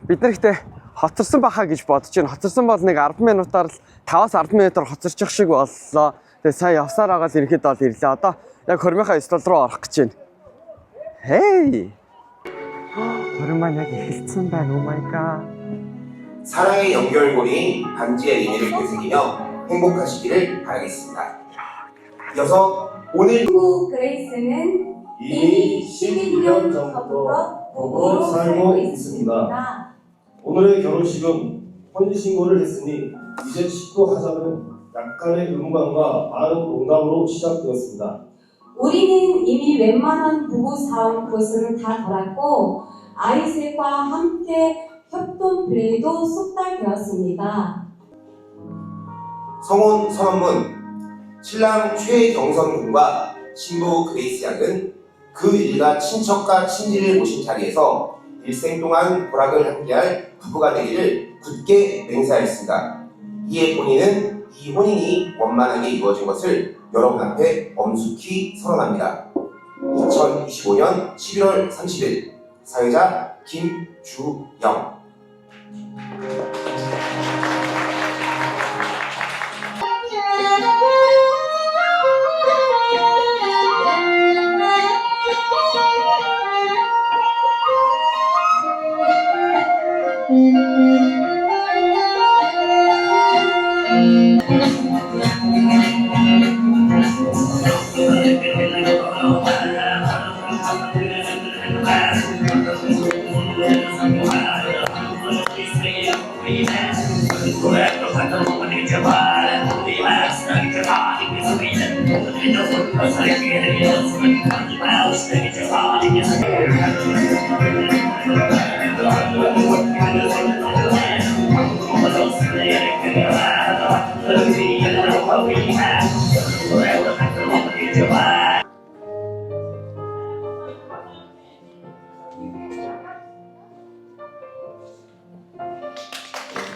Бид нар ихтэй хоцорсон бахаа гэж бодож байна. Хоцорсон бол нэг 10 минутаар л 5-10 минутаар хоцорчих шиг боллоо. Тэгээ сая явсаар байгаа л ерхэд бол ирлээ. Одоо яг хормынхаа стол руу орох гэж байна. Хей! Хорин маань яг эхэлсэн байна. Oh my god. 사랑의 연결고리인 반지의 의미를 되새기며 행복하시기를 바라겠습니다. 이어서 오늘 그레이스는 이미 12년 전부터 보고 살고 있습니다. 오늘의 결혼식은 혼인신고를 했으니 이제 식도하자는 약간의 의무감과 많은 농담으로 시작되었습니다. 우리는 이미 웬만한 부부 사업 코스를 다 돌았고 아이들과 함께 협동 플레이도 숙달되었습니다. 성혼 선언문 신랑 최경선 군과 신부 그레이스 양은 그 일가 친척과 친지를 모신 자리에서 일생 동안 보락을 함께할 부부가 되기를 굳게 맹세하였습니다. 이에 본인은 이 혼인이 원만하게 이루어진 것을 여러분 앞에 엄숙히 선언합니다. 2025년 11월 30일 사회자 김주영.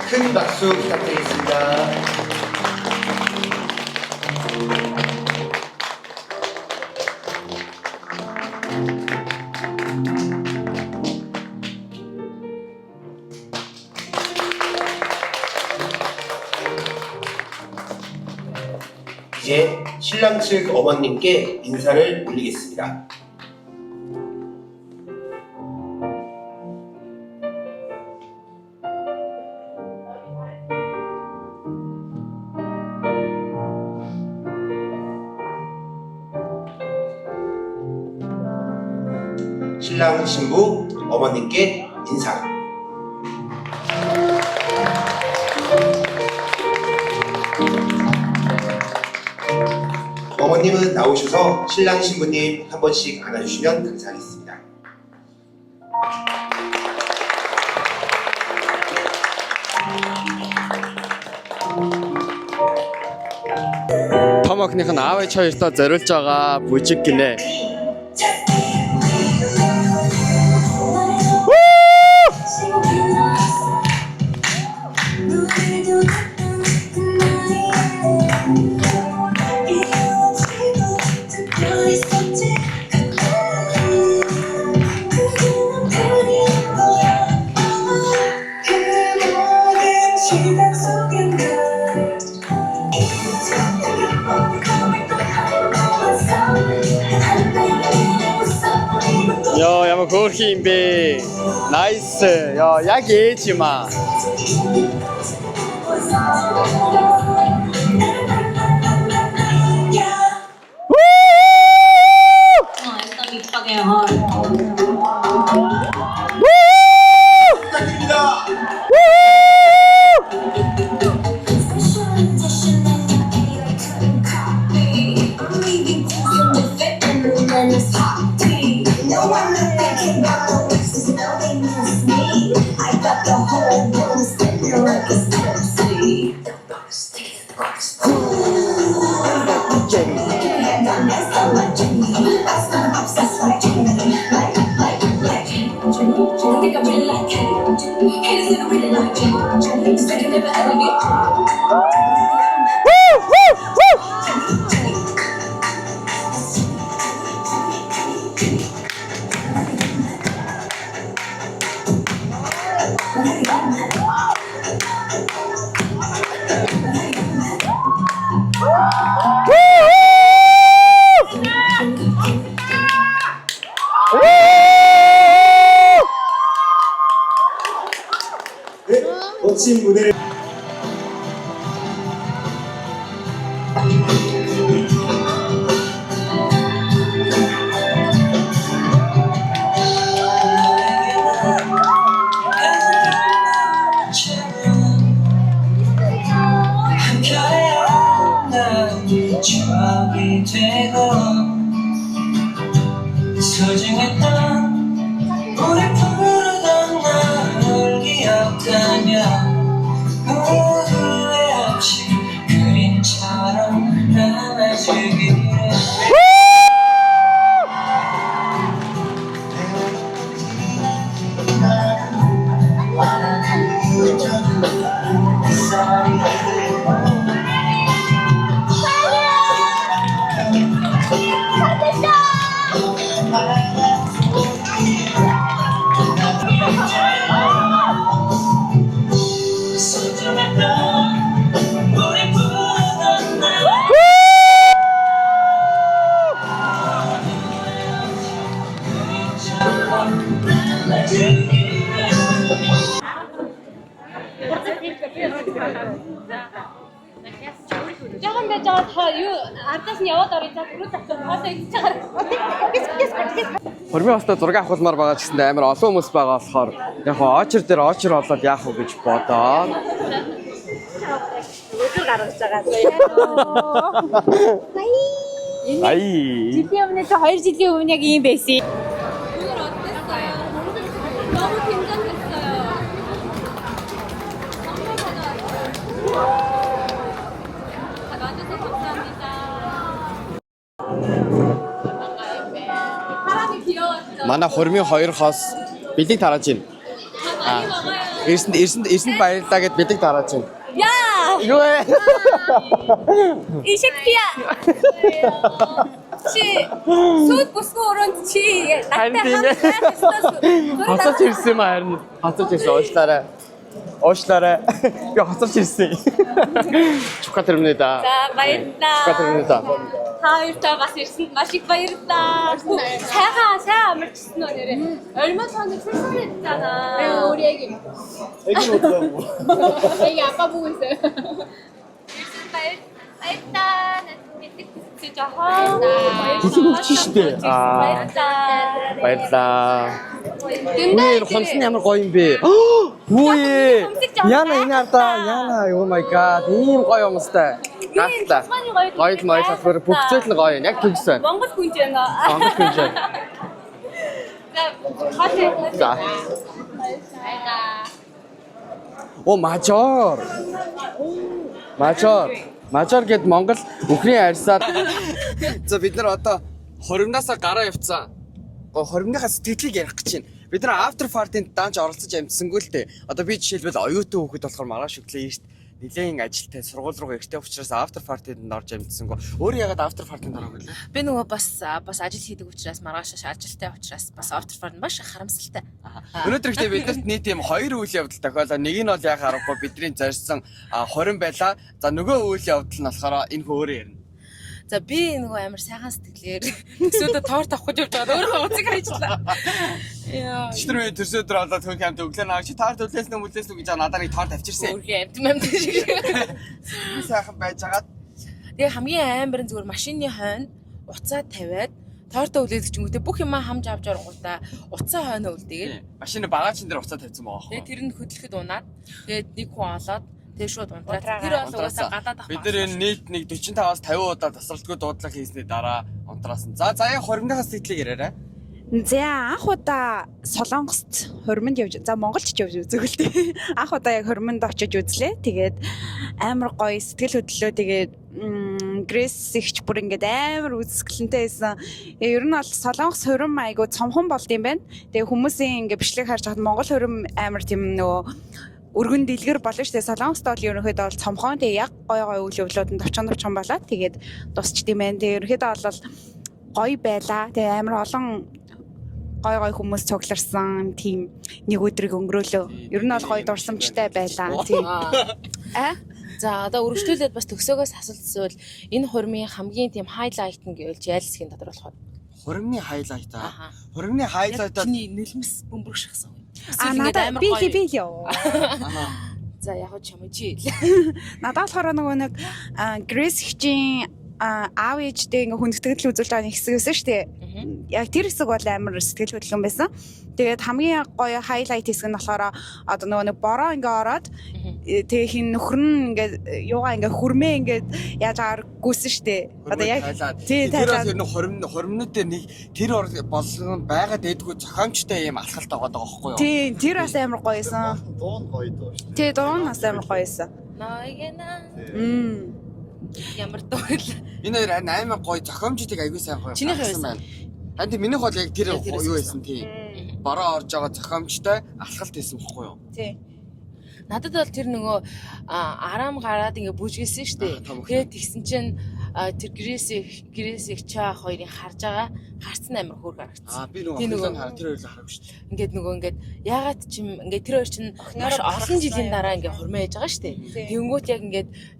큰 박수 부탁드리겠습니다. 이제 신랑 측 어머님께 인사를 올리겠습니다. 신랑 신부 어머님께 인사. 어머님은 나오셔서 신랑 신부님 한 번씩 안아주시면 감사하겠습니다. Том охиных нь аав ээж хоёртоо зориулж байгаа бүжиг гинэ. 야, ямар хөөрхи юм бэ? Nice. Яа, яг ээж юм аа. 네, 멋진 무대. 추억이 되고 소중했던 우리 부르던 널 기억하며 후회 없이 그림처럼 남아주기를 소중했던 우리 부르던 날 그림처럼 남아주기를 Жохон байж байгаа та юу ардаас нь яваад орё за түрүү тавьсан хаасаа идэж байгаа. Хормын хостой зураг авахулмаар байгаа ч гэсэн амар олон хүмүүс байгаа болохоор яг хоо очер дээр очер болоод яах вэ гэж бодоод Өдөр гаргаж байгаа. ай Жилийн өмнө чи 2 жилийн өмнө яг ийм байсан. Өөр 어땠어요? 너무 긴장됐어요. 와줘서 감사합니다. 사람이 귀여웠죠? манай хормын хоёр хос бэлэг тарааж байна. 많이 먹어요. Эрсэнд баярлалаа гэд бэлэг тарааж байна. 야! Юу вэ? 이 셰프야! чи сүйд бүсгүй өрөөнд чи Харин надтай тийм ээ. хамт Хоцорч ирсэн юм харин. Хоцорч ирсэн уушлаарай. Уушлаарай. Би хоцорч ирсэн. 축하드립니다. За баярлалаа. 축하드립니다. Та хоёртаа бас ирсэнд маш их баярлалаа. сайн амарчсан уу нэрээ. 얼마 전에 출산했잖아. 우리 애기. 애기는 어쩌라고. 애기 아빠 보고 있어요. 일단 진짜 무슨 өвчштэй. Баярлалаа. Үнээр хонсны ямар гоё юм бэ? Үе. Яна энэ ардаа. Яна oh my god. Ийм гоё юмстай. Гахта. Гоё маягаар бүх зүйл нь гоё. Яг төгсөн. Монгол хүнж байна. Монгол хүнж байна. За хашаа. За. О мажор. Мажор гэд Монгол Украин арьсаад. За бид нар одоо хоримнасаа гараа явцсан. Хоримныхаа сэтгэлийг ярих гэж байна. Бид нар after party-нд даанч оролцож амжсангүй л дээ. Одоо би жишээлбэл оюутан хүүхэд болохоор маргааш өглөө эрт нэлийн ажилтай сургууль руу эртээ учраас after party-нд орж амжсангүй. Өөрөө ягаад after party-нд ороогүй лээ? Би нөгөө бас ажил хийдэг учраас маргааш ажилтай учраас бас after party маш харамсалтай. Өнөөдөр ихтэй биднэрт нийт юм хоёр үйл явдал тохиолоо. Нэг нь бол яг харахгүй бидний зорьсон хорин байлаа. За нөгөө үйл явдал нь болохоор энэ хөөрөө ярина. За би нөгөө амар сайхан сэтгэлээр төсөөдө торт авах гэж явж байгаа. Өөрөө уцыг хайчлаа. Яа. Өчтөр төрсөдөр болоод хөнх хамт өглөө наа чи торт үлээсэн үү гэж надад нэг торт авчирсан. Өөрхий амт шиг. Би сайхан байж агаад Тэгээ хамгийн амар нь зүгээр машины хойно уцаа тавиад тортоо үлээдэг ч юм уу те бүх юмаа хамж авч оронгуудаа уцаа хойно үлдээгээд машины багажин дээр уцаа тавьсан байгаа тэгээ хөө. тэр нь хөдлөхөд унаад тэгээд нэг хүн олоод тэгээ шууд унтраад тэр бол угаасаа гадаад авах. Бид нар энэ нийт нэг 45-аас 50 удаа тасралтгүй дуудлага хийсний дараа унтраасан. За яг хоримныхаа сэтгэлийг яриарай. За анх удаа Солонгост хормонд явж за Монголд ч явж үзээг л дээ. Анх удаа яг хормонд очиж үзлээ. Тэгээд амар гоё сэтгэл хөдлөлөө тэгээд Грэс ихч бүр ингээд амар үзэсгэлэнтэй байсан. Ер нь бол Солонгос хорим айгу цомхон болд юм байна. Тэгээд хүмүүсийн ингээд бичлэг харж хаад Монгол хорим амар тийм нөгөө өргөн дэлгэр болно шүү дээ. Солонгост бол ерөнхийдөө бол цомхон тэгээд яг гоё үйл явдлууданд товчхон болоод тэгээд дусчд юм байна. Тэгээд ерөнхийдөө бол гоё байла. Тэгээ амар олон гой хүмүүс цугларсан тийм нэг өдрийг өнгөрөөлөө. Ер нь бол гоё дурсамжтай байлаа. Тийм. За одоо үргэлжлүүлээд бас төгсөөгөөс асуултсвал энэ хурмын хамгийн тийм хайлайт нь гэвэл ялсгийн дотор болох нь. Хурмны хайлайт аа. Хурмны хайлайтаа чиний нэлмэс бөмбөргшгсэн. Надад би ёо. За яг ч юм чи. Надад болохоор нэг Grace хичийн аав ээжтэй ингээ хүндэтгэл үзүүлж байгаа нэг хэсэг байсан шүү дээ. Яг тэр хэсэг бол амар сэтгэл хөдлөн байсан. Тэгээд хамгийн гоё хайлайт хэсэг нь болохоор одоо нэг бороо ингээ ороод тэгээ хин нөхөр нь ингээ юугаа ингээ хүрмээ ингээ яаж агаар гүйсэн шүү дээ. Одоо яг тэр бас хурмнууд дээр нэг тэр болгон байгаад эдгүү зохиомжтой юм алхалт байгаа байхгүй юу? Тийм тэр бас амар гоёсэн. Дуун гоё дөө. Тэгээ дуун бас амар гоёсэн. Ямар дуул. Энэ хоёр амар гоё зохиомжуудыг аягүй сайн гоё. Чинийх байсан байна. Харин тийм минийх бол яг тэр юу байсан тийм. Бороо орж байгаа зохиомжтой алхалт хийсэн байхгүй юу? Тийм. Надад бол тэр нөгөө арам гараад ингээ бүжгэлсэн шүү дээ. Тэгээд тэгсэн чинь тэр грэсийг чаа хоёрыг харж байгаа харцсан амар хөөр гарагцсан. Би нөгөө хараа тэр хоёрыг хараагүй шүү дээ. Ингээд нөгөө ингээд ягаад ч юм ингээд тэр хоёр чинь маш олон жилийн дараа ингээ хурмааж байгаа шүү дээ. Тэнгүүт яг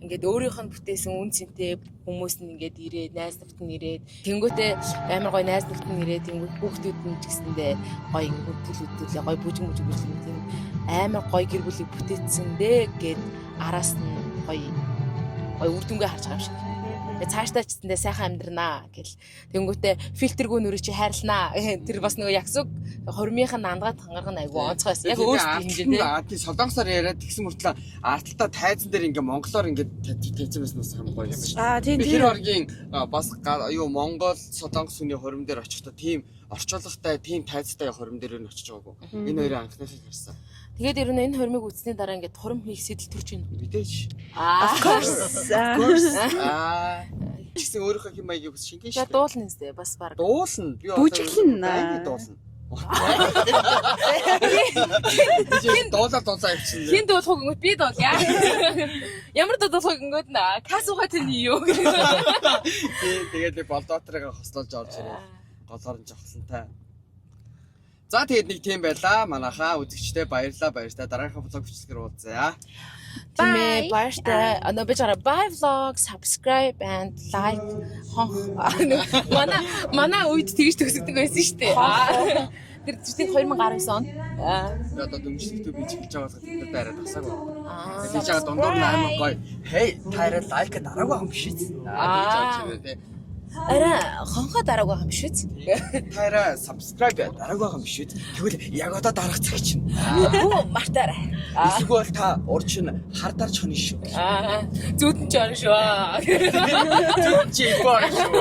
ингээд өөрийнх нь бүтээсэн үн цэнтэй хүмүүс нь ингээд ирээд найз нөхд нь ирээд тэнгүүтээ амар гоё найз нөхд нь ирээд тэнгүүт хүүхдүүд нь ч гэсэндээ гоё ингээд төлөвлөлөө гоё бүжиг тийм амар гоё гэр бүлийг бүтээцсэндээ гээд араас нь гоё үр дүнгээ харж байгаа юм шиг. Цаашдаа ч гэсэндээ сайхан амьдрнаа гэл. Тэнгүүтээ фильтргүй нүрийг чи хайрлнаа. Тэр бас нөгөө ягсуг хормынх нь андгаад хангарах нь айгүй онцгойс. Яг өөрсдөө хинжээ тий. Солонгосоор яриад тэгсэн мөртлөө арталтаа тайзан дээр ингээ монголоор ингээ тайзан байсан бас амар гоё юм шиг. Тийм тэр оргийн бас юу монгол солонгос хүний хором дээр очихдоо тийм орчуулагтай тийм тайзтай хором дээр нь очиж байгаагүй. Энэ хоёрын анхнаасаа харсан. Тэгээд ер нь энэ хормыг үзсний дараа ингээд хором хийх сэтэл төрж байна. Мэдээч. Of course. Чигсэн өөрийнхөө хэм маягийг бас шингэн шүү. За дуулна нэстэ бас баг. Дуулна. Би Бүжиглэн. Дуулна. Дуулаа явчихсан. Хин дуулах гингүүд би дуулъя. Ямар дуулах гингүүд наа касууга тэний юу гэх. Тэгээд болдоотрыг хослуулж орж ирээ. Голоор нь жавхсантай. За тэгээд нэг тийм байлаа. Манайхаа үзэгчтэй баярлалаа. Дараагийн влог бичлэгээр уулзъя. Бye. Баяртай. Би чараа bye vlog, subscribe and like. Манай үед тэгж төгсөгдөг байсан шүү дээ. Тэр чинь 2019 онд. Одоо дөнгөжлөлтөө би чиглэж байгаа болохоор бид нараа тасаагүй. Тэгээд жаа дундуур нь амар гоё. Hey, таараа лайк дараагүй юм биш үү? Араа хонхоо дараагүй юм биш үү? Таараа subscribe дараагүй юм биш үү? Тэгвэл яг одоо дараах цаг чинь. Мартаарай. Эсвэл та урд чинь хардарч хонь шүү. Зүудэн ч орно шүү. Зүудэн чи боо шүү.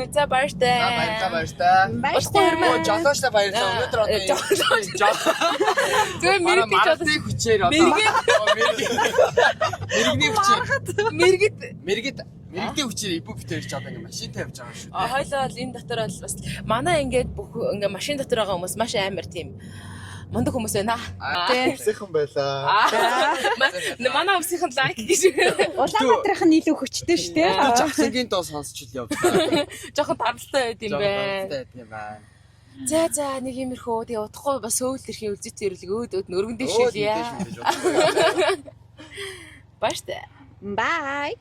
За баяртай. Баяртай. Жолоочтой баярлалаа. Өнөөдөр одоо зүгээр мэрэгдэж одоо хүчээр одоо мэрэгний хүчээр мэрэгдээ хүчээр ибүү битэрч одоо ингээ машинтай явж байгаа шүү. Хойлоо л энэ дотор бол бас манай ингээд бүх ингээ машин дотор байгаа хүмүүс маш амар тийм мундаг хүмүүс байна. Үсэхэн байлаа. Манай үсийнхэн лайк гэж. Улаанбаатарх нь илүү хүчтэй шүү дээ. Жагсангийн доо сонсч ил явлаа. Жохон даралтай байд юм байна. За нэг иймэрхүү тэгээ удахгүй бас сөүл төрхийн үлзийтэй өрлөг өөд өргөндөө шилээ. Баяртай. Bye.